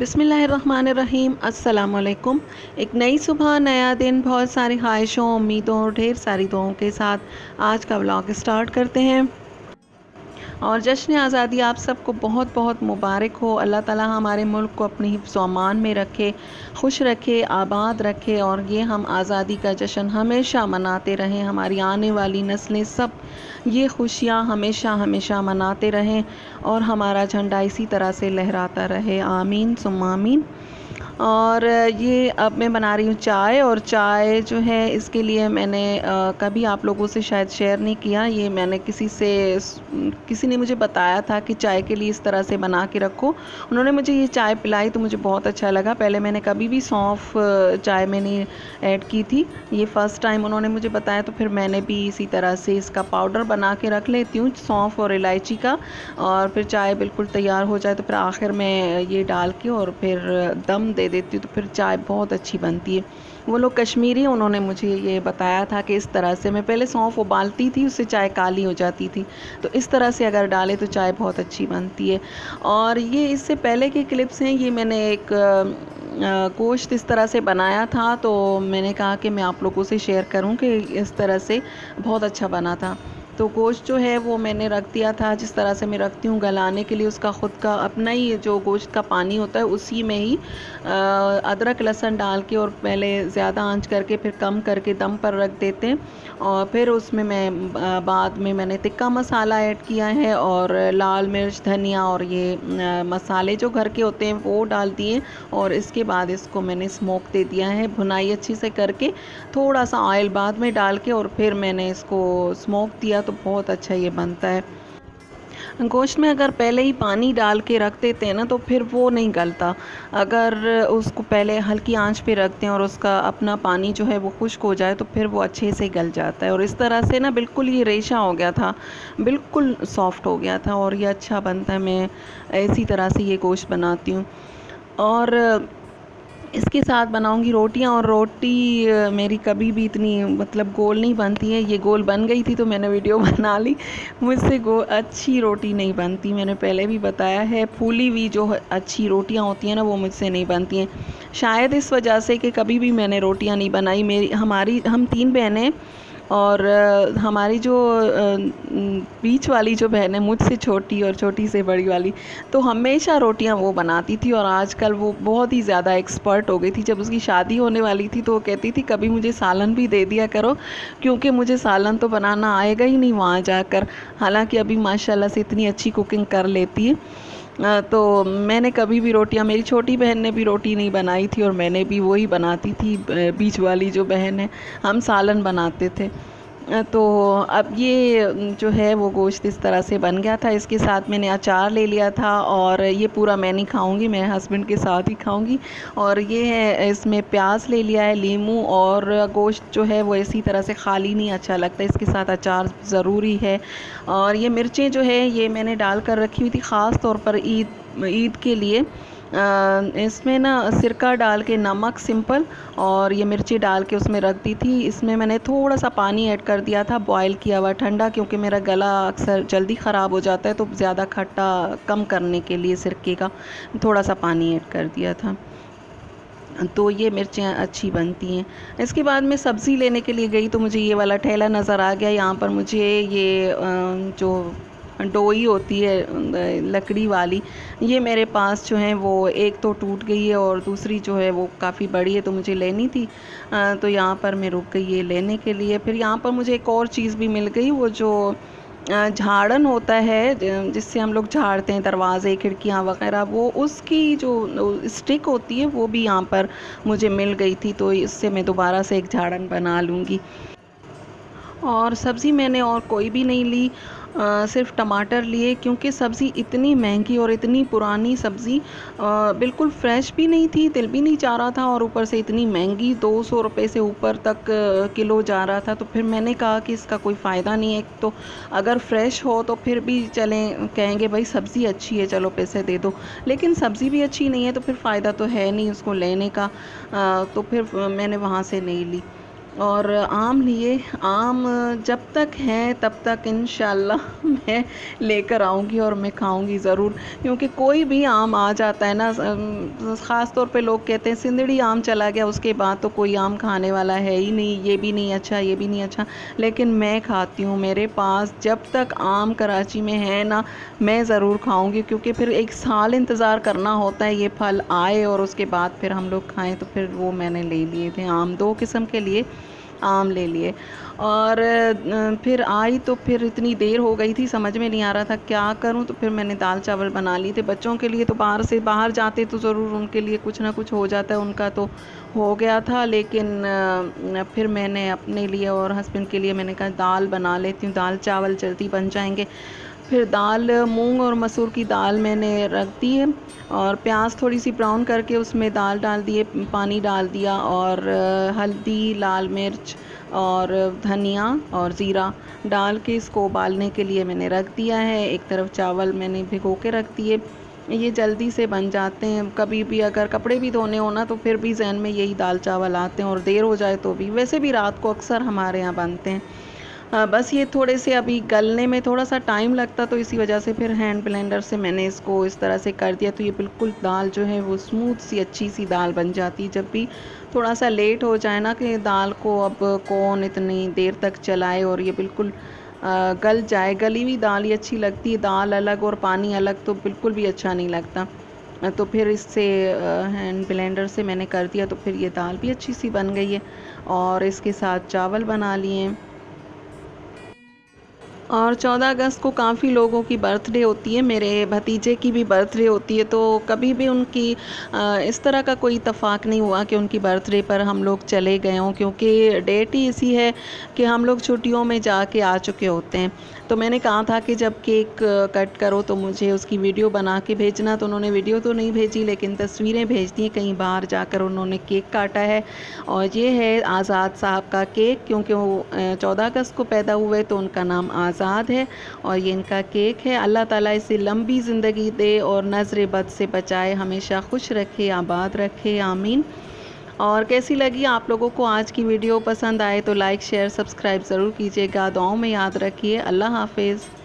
बिस्मिल्लाहिर्रहमानिर्रहीम। अस्सलाम वालेकुम। एक नई सुबह, नया दिन, बहुत सारी ख्वाहिशों, उम्मीदों और ढेर सारी दुआओं के साथ आज का व्लॉग स्टार्ट करते हैं। और जश्न आज़ादी आप सबको बहुत बहुत मुबारक हो। अल्लाह ताला हमारे मुल्क को अपनी हिफ्ज़ व अमान में रखे, खुश रखे, आबाद रखे और ये हम आज़ादी का जश्न हमेशा मनाते रहें। हमारी आने वाली नस्लें सब ये खुशियाँ हमेशा हमेशा मनाते रहें और हमारा झंडा इसी तरह से लहराता रहे। आमीन सुम्मा आमीन। और ये अब मैं बना रही हूँ चाय, और चाय जो है इसके लिए मैंने कभी आप लोगों से शायद शेयर नहीं किया। ये मैंने किसी ने मुझे बताया था कि चाय के लिए इस तरह से बना के रखो। उन्होंने मुझे ये चाय पिलाई तो मुझे बहुत अच्छा लगा। पहले मैंने कभी भी सौंफ चाय में नहीं ऐड की थी, ये फ़र्स्ट टाइम उन्होंने मुझे बताया। तो फिर मैंने भी इसी तरह से इसका पाउडर बना के रख लेती हूँ, सौंफ और इलायची का। और फिर चाय बिल्कुल तैयार हो जाए तो फिर आखिर में ये डाल के और फिर दम दे देती हूँ, तो फिर चाय बहुत अच्छी बनती है। वो लोग कश्मीरी, उन्होंने मुझे ये बताया था कि इस तरह से मैं पहले सौंफ उबालती थी, उससे चाय काली हो जाती थी, तो इस तरह से अगर डालें तो चाय बहुत अच्छी बनती है। और ये इससे पहले के क्लिप्स हैं, ये मैंने एक गोश्त इस तरह से बनाया था, तो मैंने कहा कि मैं आप लोगों से शेयर करूं कि इस तरह से बहुत अच्छा बना था। तो गोश्त जो है वो मैंने रख दिया था, जिस तरह से मैं रखती हूँ गलाने के लिए, उसका ख़ुद का अपना ही जो गोश्त का पानी होता है उसी में ही अदरक लहसुन डाल के और पहले ज़्यादा आंच करके फिर कम करके दम पर रख देते हैं। और फिर उसमें मैं बाद में मैंने तिक्का मसाला ऐड किया है और लाल मिर्च, धनिया और ये मसाले जो घर के होते हैं वो डाल दिए। और इसके बाद इसको मैंने स्मोक दे दिया है, भुनाई अच्छी से करके, थोड़ा सा ऑयल बाद में डाल के और फिर मैंने इसको स्मोक दिया, तो बहुत अच्छा ये बनता है। गोश्त में अगर पहले ही पानी डाल के रख देते हैं ना तो फिर वो नहीं गलता। अगर उसको पहले हल्की आंच पे रखते हैं और उसका अपना पानी जो है वो खुश्क हो जाए तो फिर वो अच्छे से गल जाता है। और इस तरह से ना बिल्कुल ये रेशा हो गया था, बिल्कुल सॉफ्ट हो गया था और ये अच्छा बनता है। मैं इसी तरह से ये गोश्त बनाती हूँ। और इसके साथ बनाऊंगी रोटियां, और रोटी मेरी कभी भी इतनी मतलब गोल नहीं बनती है। ये गोल बन गई थी तो मैंने वीडियो बना ली। मुझसे अच्छी रोटी नहीं बनती, मैंने पहले भी बताया है। फूली हुई जो अच्छी रोटियां होती हैं ना वो मुझसे नहीं बनती हैं, शायद इस वजह से कि कभी भी मैंने रोटियां नहीं बनाई। हम 3 बहनें, और हमारी जो बीच वाली जो बहन है मुझसे छोटी और छोटी से बड़ी वाली, तो हमेशा रोटियां वो बनाती थी। और आजकल वो बहुत ही ज़्यादा एक्सपर्ट हो गई थी। जब उसकी शादी होने वाली थी तो वो कहती थी कभी मुझे सालन भी दे दिया करो, क्योंकि मुझे सालन तो बनाना आएगा ही नहीं वहाँ जाकर। हालांकि अभी माशाल्लाह से इतनी अच्छी कुकिंग कर लेती है। तो मैंने कभी भी रोटियां, मेरी छोटी बहन ने भी रोटी नहीं बनाई थी और मैंने भी वही बनाती थी। बीच वाली जो बहन है, हम सालन बनाते थे। तो अब ये जो है वो गोश्त इस तरह से बन गया था। इसके साथ मैंने अचार ले लिया था, और ये पूरा मैं नहीं खाऊंगी, मेरे हस्बैंड के साथ ही खाऊंगी। और ये है, इसमें प्याज ले लिया है, लीमू, और गोश्त जो है वो इसी तरह से खाली नहीं अच्छा लगता, इसके साथ अचार ज़रूरी है। और ये मिर्चें जो है ये मैंने डाल कर रखी हुई थी ख़ास तौर पर ईद के लिए। इसमें ना सिरका डाल के, नमक सिंपल, और ये मिर्ची डाल के उसमें रख दी थी। इसमें मैंने थोड़ा सा पानी ऐड कर दिया था, बॉयल किया हुआ ठंडा, क्योंकि मेरा गला अक्सर जल्दी ख़राब हो जाता है, तो ज़्यादा खट्टा कम करने के लिए सिरके का थोड़ा सा पानी ऐड कर दिया था। तो ये मिर्चें अच्छी बनती हैं। इसके बाद मैं सब्ज़ी लेने के लिए गई तो मुझे ये वाला ठेला नज़र आ गया। यहाँ पर मुझे ये जो डोई होती है लकड़ी वाली, ये मेरे पास जो है वो एक तो टूट गई है और दूसरी जो है वो काफ़ी बड़ी है, तो मुझे लेनी थी। तो यहाँ पर मैं रुक गई ये लेने के लिए। फिर यहाँ पर मुझे एक और चीज़ भी मिल गई, वो जो झाड़न होता है जिससे हम लोग झाड़ते हैं दरवाज़े, खिड़कियाँ वगैरह, वो उसकी जो स्टिक होती है वो भी यहाँ पर मुझे मिल गई थी, तो इससे मैं दोबारा से एक झाड़न बना लूँगी। और सब्ज़ी मैंने और कोई भी नहीं ली, सिर्फ टमाटर लिए, क्योंकि सब्ज़ी इतनी महंगी और इतनी पुरानी सब्ज़ी, बिल्कुल फ़्रेश भी नहीं थी, दिल भी नहीं चाह रहा था, और ऊपर से इतनी महंगी, 200 रुपये से ऊपर तक किलो जा रहा था। तो फिर मैंने कहा कि इसका कोई फ़ायदा नहीं है। तो अगर फ़्रेश हो तो फिर भी चलें, कहेंगे भाई सब्ज़ी अच्छी है चलो पैसे दे दो, लेकिन सब्ज़ी भी अच्छी नहीं है तो फिर फ़ायदा तो है नहीं उसको लेने का। तो फिर मैंने वहाँ से नहीं ली। और आम लिए। आम जब तक हैं तब तक इंशाल्लाह मैं लेकर आऊँगी और मैं खाऊँगी ज़रूर, क्योंकि कोई भी आम आ जाता है ना, ख़ास तौर पे लोग कहते हैं सिंदड़ी आम चला गया उसके बाद तो कोई आम खाने वाला है ही नहीं, ये भी नहीं अच्छा, ये भी नहीं अच्छा, लेकिन मैं खाती हूँ। मेरे पास जब तक आम कराची में है ना, मैं ज़रूर खाऊँगी, क्योंकि फिर 1 साल इंतज़ार करना होता है ये फल आए और उसके बाद फिर हम लोग खाएँ। तो फिर वो मैंने ले लिए थे आम, 2 किस्म के लिए आम ले लिए। और फिर आई तो फिर इतनी देर हो गई थी, समझ में नहीं आ रहा था क्या करूं, तो फिर मैंने दाल चावल बना लिए थे। बच्चों के लिए तो बाहर जाते तो ज़रूर उनके लिए कुछ ना कुछ हो जाता है, उनका तो हो गया था, लेकिन फिर मैंने अपने लिए और हस्बैंड के लिए मैंने कहा दाल बना लेती हूँ, दाल चावल जल्दी बन जाएंगे। फिर दाल मूंग और मसूर की दाल मैंने रख दी है, और प्याज थोड़ी सी ब्राउन करके उसमें दाल डाल दिए, पानी डाल दिया, और हल्दी, लाल मिर्च और धनिया और ज़ीरा डाल के इसको उबालने के लिए मैंने रख दिया है। एक तरफ चावल मैंने भिगो के रख दिए, ये जल्दी से बन जाते हैं। कभी भी अगर कपड़े भी धोने हो ना तो फिर भी जहन में यही दाल चावल आते हैं, और देर हो जाए तो भी, वैसे भी रात को अक्सर हमारे यहाँ बनते हैं। बस ये थोड़े से अभी गलने में थोड़ा सा टाइम लगता, तो इसी वजह से फिर हैंड ब्लेंडर से मैंने इसको इस तरह से कर दिया, तो ये बिल्कुल दाल जो है वो स्मूथ सी अच्छी सी दाल बन जाती है। जब भी थोड़ा सा लेट हो जाए ना कि दाल को अब कौन इतनी देर तक चलाए, और ये बिल्कुल गल जाए, गली हुई दाल ही अच्छी लगती है, दाल अलग और पानी अलग तो बिल्कुल भी अच्छा नहीं लगता। तो फिर इससे हैंड ब्लेंडर से मैंने कर दिया, तो फिर ये दाल भी अच्छी सी बन गई है। और इसके साथ चावल बना लिए। और 14 अगस्त को काफ़ी लोगों की बर्थडे होती है, मेरे भतीजे की भी बर्थडे होती है, तो कभी भी उनकी इस तरह का कोई इत्तेफाक नहीं हुआ कि उनकी बर्थडे पर हम लोग चले गए हों, क्योंकि डेट ही ऐसी है कि हम लोग छुट्टियों में जाके आ चुके होते हैं। तो मैंने कहा था कि जब केक कट करो तो मुझे उसकी वीडियो बना के भेजना, तो उन्होंने वीडियो तो नहीं भेजी लेकिन तस्वीरें भेज दी, कहीं बाहर जाकर उन्होंने केक काटा है। और ये है आज़ाद साहब का केक, क्योंकि वो 14 अगस्त को पैदा हुए तो उनका नाम आज़ाद है, और ये इनका केक है। अल्लाह ताला इसे लंबी ज़िंदगी दे और नज़र बद से बचाए, हमेशा खुश रखे, आबाद रखे, आमीन। और कैसी लगी आप लोगों को आज की वीडियो? पसंद आए तो लाइक शेयर सब्सक्राइब ज़रूर कीजिएगा। दुआओं में याद रखिए। अल्लाह हाफिज़।